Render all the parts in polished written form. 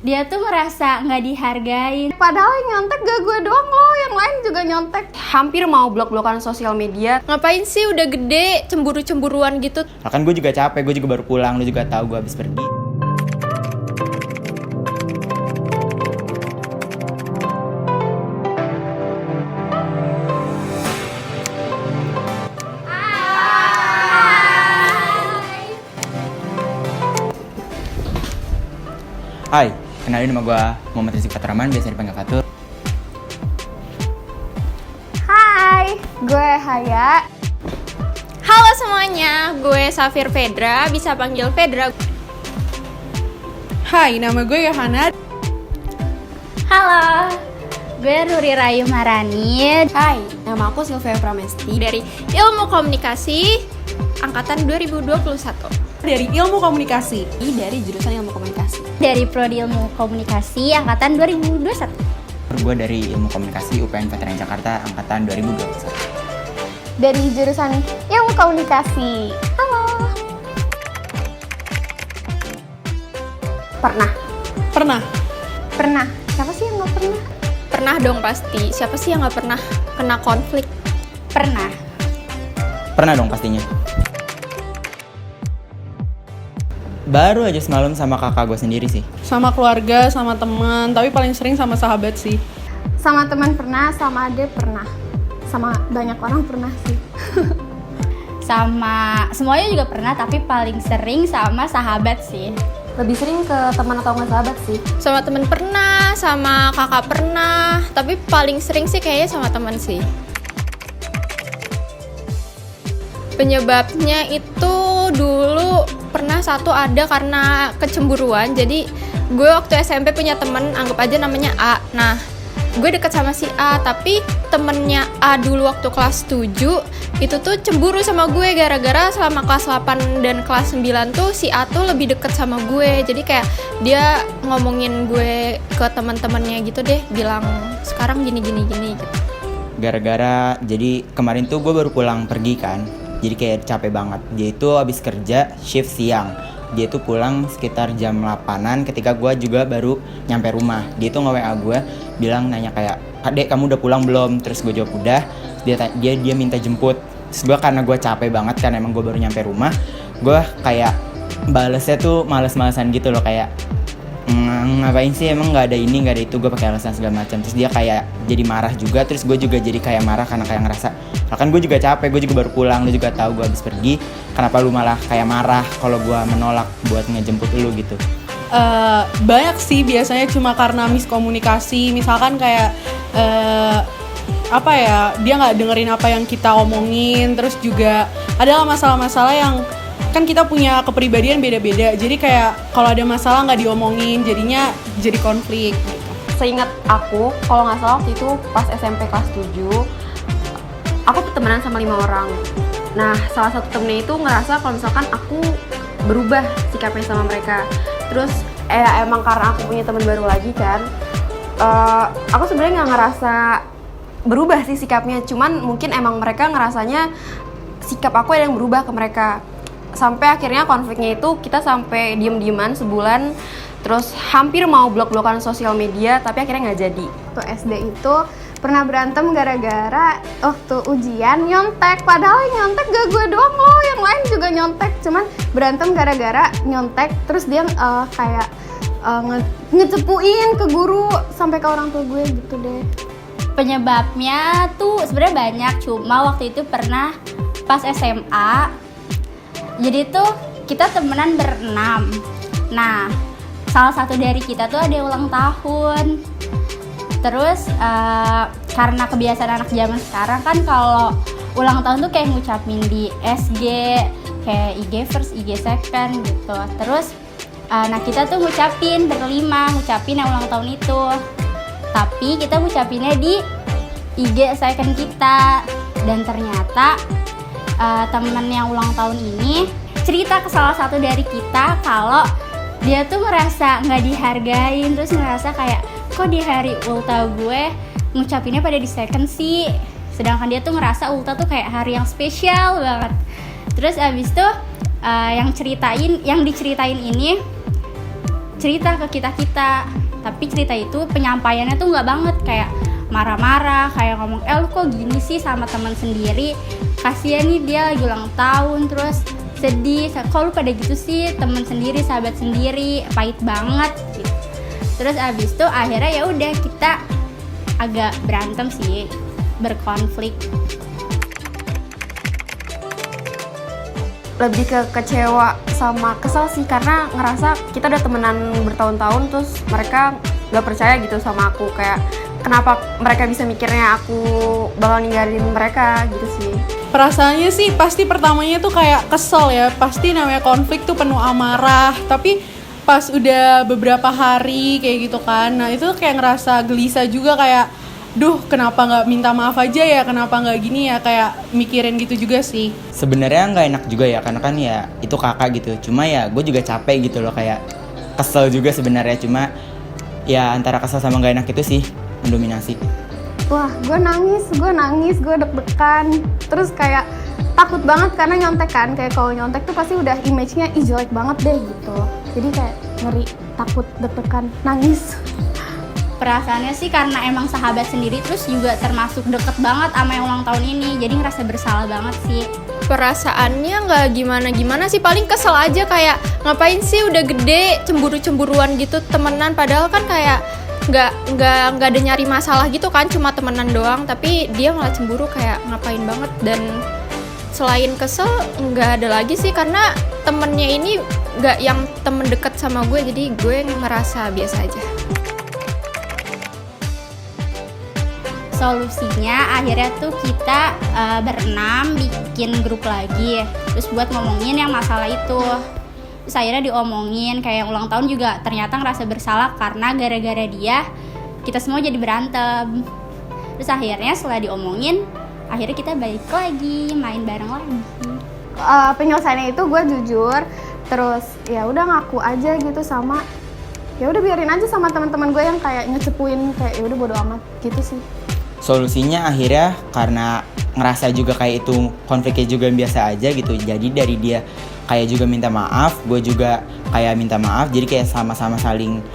Dia tuh merasa nggak dihargain. Padahal yang nyontek gak gue doang loh, yang lain juga nyontek. Hampir mau blok-blokan sosial media. Ngapain sih udah gede cemburu-cemburuan gitu? Nah, kan gue juga capek, gue juga baru pulang, lu juga tahu gue habis pergi. Hai, kenalin nama gue Muhammad Rizky Fatraman, biasa dipanggil Fatur. Hai, gue Haya. Halo semuanya, gue Safir Fedra, bisa panggil Fedra. Hai, nama gue Yohana. Halo, gue Ruri Rayu Marani. Hai, nama aku Sylvia Pramesti. Dari Ilmu Komunikasi Angkatan 2021. Dari Ilmu Komunikasi. Dari jurusan Ilmu Komunikasi. Dari Prodi Ilmu Komunikasi Angkatan 2021. Gue dari Ilmu Komunikasi UPN Veteran Jakarta Angkatan 2021. Dari jurusan Ilmu Komunikasi. Halo. Pernah. Pernah. Siapa sih yang nggak pernah? Pernah dong pasti, siapa sih yang gak pernah kena konflik? Pernah. Pernah dong pastinya. Baru aja semalam sama kakak gue sendiri sih. Sama keluarga, sama teman, tapi paling sering sama sahabat sih. Sama teman pernah, sama ade pernah. Sama banyak orang pernah sih. Sama semuanya juga pernah, tapi paling sering sama sahabat sih. Lebih sering ke teman atau nggak sahabat sih? Sama temen pernah, sama kakak pernah, tapi paling sering sih kayaknya sama teman sih. Penyebabnya itu dulu pernah satu ada karena kecemburuan. Jadi gue waktu SMP punya temen, anggap aja namanya A. Nah, gue deket sama si A, tapi temennya A dulu waktu kelas 7 itu tuh cemburu sama gue gara-gara selama kelas 8 dan kelas 9 tuh si A tuh lebih deket sama gue. Jadi kayak dia ngomongin gue ke teman-temannya gitu deh, bilang sekarang gini gitu. Gara-gara, jadi kemarin tuh gue baru pulang pergi kan. Jadi kayak capek banget. Dia itu habis kerja shift siang. Dia tuh pulang sekitar jam 8-an ketika gue juga baru nyampe rumah. Dia tuh nge-WA gue, bilang nanya kayak, "Adek, kamu udah pulang belum?" Terus gue jawab udah. Dia minta jemput. Terus gue karena gue capek banget kan, emang gue baru nyampe rumah, gue kayak balesnya tuh males-malesan gitu loh, kayak ngapain sih, emang nggak ada ini nggak ada itu, gue pakai alasan segala macam. Terus dia kayak jadi marah juga, terus gue juga jadi kayak marah karena kayak ngerasa, kan gue juga capek, gue juga baru pulang, lu juga tahu gue habis pergi, kenapa lu malah kayak marah kalau gue menolak buat ngejemput lu gitu. Banyak sih, biasanya cuma karena miskomunikasi. Misalkan kayak dia nggak dengerin apa yang kita omongin. Terus juga adalah masalah-masalah yang kan kita punya kepribadian beda-beda, jadi kayak kalau ada masalah nggak diomongin, jadinya jadi konflik gitu. Seingat aku, kalau nggak salah waktu itu pas SMP kelas 7, aku temenan sama 5 orang. Nah, salah satu temennya itu ngerasa kalau misalkan aku berubah sikapnya sama mereka. Terus emang karena aku punya teman baru lagi kan, aku sebenarnya nggak ngerasa berubah sih sikapnya, cuman mungkin emang mereka ngerasanya sikap aku yang berubah ke mereka. Sampai akhirnya konfliknya itu kita sampai diem-dieman sebulan, terus hampir mau blok-blokan sosial media, tapi akhirnya nggak jadi. Waktu SD itu pernah berantem gara-gara waktu ujian nyontek. Padahal yang nyontek gak gue doang loh, yang lain juga nyontek. Cuman berantem gara-gara nyontek, terus dia kayak ngecepuin ke guru sampai ke orang tua gue gitu deh. Penyebabnya tuh sebenarnya banyak, cuma waktu itu pernah pas SMA. Jadi tuh kita temenan berenam. Nah, salah satu dari kita tuh ada ulang tahun. Terus karena kebiasaan anak zaman sekarang kan kalau ulang tahun tuh kayak ngucapin di SG, kayak IG first, IG second gitu. Terus nah kita tuh ngucapin berlima, ngucapin yang ulang tahun itu. Tapi kita ngucapinnya di IG second kita. Dan ternyata temen yang ulang tahun ini cerita ke salah satu dari kita kalau dia tuh ngerasa nggak dihargain, terus ngerasa kayak kok di hari ulta gue ngucapinnya pada di second sih, sedangkan dia tuh ngerasa ulta tuh kayak hari yang spesial banget. Terus abis itu yang diceritain ini cerita ke kita-kita. Tapi cerita itu penyampaiannya tuh nggak banget, kayak marah-marah, kayak ngomong, lu kok gini sih sama teman sendiri, kasihan nih dia lagi ulang tahun, terus sedih, kok lu pada gitu sih, teman sendiri, sahabat sendiri, pahit banget gitu. Terus abis itu akhirnya ya udah kita agak berantem sih, berkonflik. Lebih ke kecewa sama kesel sih, karena ngerasa kita udah temenan bertahun-tahun terus mereka gak percaya gitu sama aku, kayak kenapa mereka bisa mikirnya aku bakal ninggalin mereka gitu sih. Perasaannya sih pasti pertamanya tuh kayak kesel ya, pasti namanya konflik tuh penuh amarah, tapi pas udah beberapa hari kayak gitu kan, nah itu kayak ngerasa gelisah juga, kayak duh kenapa nggak minta maaf aja ya, kenapa nggak gini ya, kayak mikirin gitu juga sih. Sebenarnya nggak enak juga ya, karena kan ya itu kakak gitu. Cuma ya gue juga capek gitu loh, kayak kesel juga sebenarnya. Cuma ya antara kesel sama nggak enak itu sih mendominasi. Wah, gue nangis, gue deg-degan. Terus kayak takut banget karena nyontek kan. Kayak kalau nyontek tuh pasti udah image-nya jelek banget deh gitu. Jadi kayak ngeri, takut, deg-degan, nangis. Perasaannya sih karena emang sahabat sendiri, terus juga termasuk deket banget sama yang ulang tahun ini, jadi ngerasa bersalah banget sih. Perasaannya nggak gimana-gimana sih, paling kesel aja, kayak ngapain sih udah gede cemburu-cemburuan gitu temenan, padahal kan kayak nggak ada nyari masalah gitu kan, cuma temenan doang, tapi dia malah cemburu, kayak ngapain banget. Dan selain kesel nggak ada lagi sih, karena temennya ini nggak yang temen deket sama gue, jadi gue ngerasa biasa aja. Solusinya akhirnya tuh kita berenam bikin grup lagi, terus buat ngomongin yang masalah itu. Terus akhirnya diomongin, kayak yang ulang tahun juga ternyata ngerasa bersalah karena gara-gara dia kita semua jadi berantem. Terus akhirnya setelah diomongin, akhirnya kita balik lagi, main bareng lagi. Penyelesaiannya itu gue jujur, terus ya udah ngaku aja gitu, sama ya udah biarin aja sama teman-teman gue yang kayak ngecepuin, kayak ya udah bodo amat gitu sih. Solusinya akhirnya karena ngerasa juga kayak itu konfliknya juga biasa aja gitu, jadi dari dia kayak juga minta maaf, gue juga kayak minta maaf, jadi kayak sama-sama saling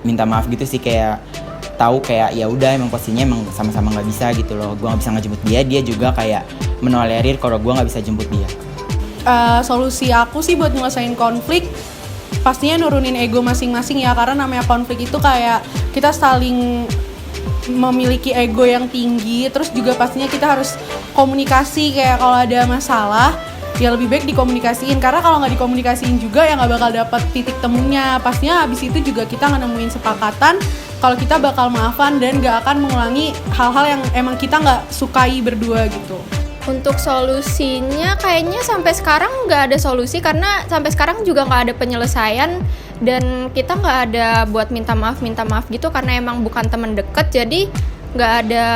minta maaf gitu sih, kayak tahu kayak ya udah emang posisinya emang sama-sama nggak bisa gitu loh, gue nggak bisa ngejemput dia, dia juga kayak menolerir kalau gue nggak bisa jemput dia. Solusi aku sih buat nyelesain konflik pastinya nurunin ego masing-masing ya, karena namanya konflik itu kayak kita saling memiliki ego yang tinggi, terus juga pastinya kita harus komunikasi, kayak kalau ada masalah ya lebih baik dikomunikasiin, karena kalau nggak dikomunikasiin juga ya nggak bakal dapet titik temunya. Pastinya habis itu juga kita nggak nemuin sepakatan kalau kita bakal maafan dan nggak akan mengulangi hal-hal yang emang kita nggak sukai berdua gitu. Untuk solusinya kayaknya sampai sekarang nggak ada solusi, karena sampai sekarang juga nggak ada penyelesaian, dan kita nggak ada buat minta maaf gitu, karena emang bukan teman deket, jadi nggak ada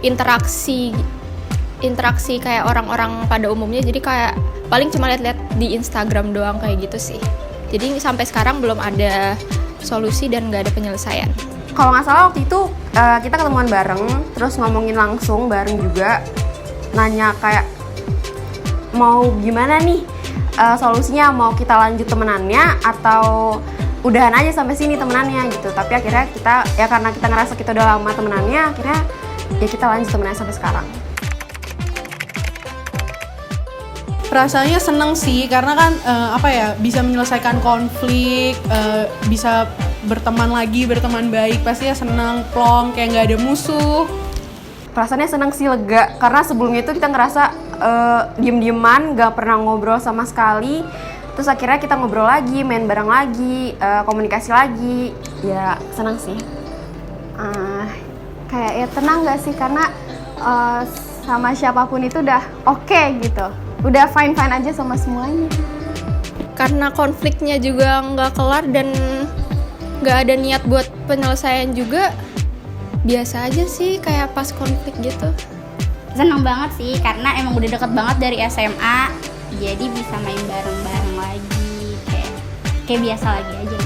interaksi kayak orang-orang pada umumnya, jadi kayak paling cuma lihat-lihat di Instagram doang kayak gitu sih. Jadi sampai sekarang belum ada solusi dan nggak ada penyelesaian. Kalau nggak salah waktu itu kita ketemuan bareng, terus ngomongin langsung bareng juga, nanya kayak mau gimana nih solusinya, mau kita lanjut temenannya atau udahan aja sampai sini temenannya gitu. Tapi akhirnya kita ya karena kita ngerasa kita udah lama temenannya, akhirnya ya kita lanjut temenannya sampai sekarang. Perasaannya seneng sih, karena kan bisa menyelesaikan konflik, bisa berteman lagi, berteman baik, pastinya seneng, plong, kayak nggak ada musuh. Perasaannya seneng sih, lega, karena sebelumnya itu kita ngerasa diem-dieman, gak pernah ngobrol sama sekali. Terus akhirnya kita ngobrol lagi, main bareng lagi, komunikasi lagi, ya seneng sih. Kayak ya tenang gak sih, karena sama siapapun itu udah oke gitu, udah fine-fine aja sama semuanya. Karena konfliknya juga nggak kelar dan nggak ada niat buat penyelesaian juga, biasa aja sih kayak pas konflik gitu. Seneng banget sih, karena emang udah deket banget dari SMA, jadi bisa main bareng-bareng lagi, kayak biasa lagi aja.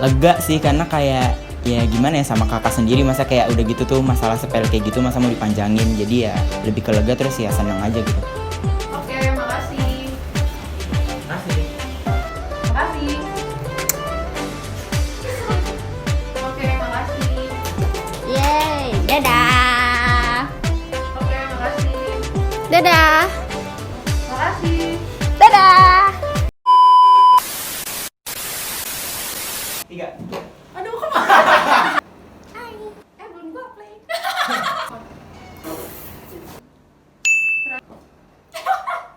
Lega sih, karena kayak ya gimana ya, sama kakak sendiri, masa kayak udah gitu tuh masalah sepele kayak gitu masa mau dipanjangin, jadi ya lebih ke lega, terus ya seneng aja gitu. Oke, makasih. Makasih. Dadah. Oke, makasih. Dadah. Makasih. Dadah. Tiga. Aduh, kemana? Belum gua play.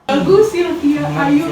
Bagus Sylvia, ayo.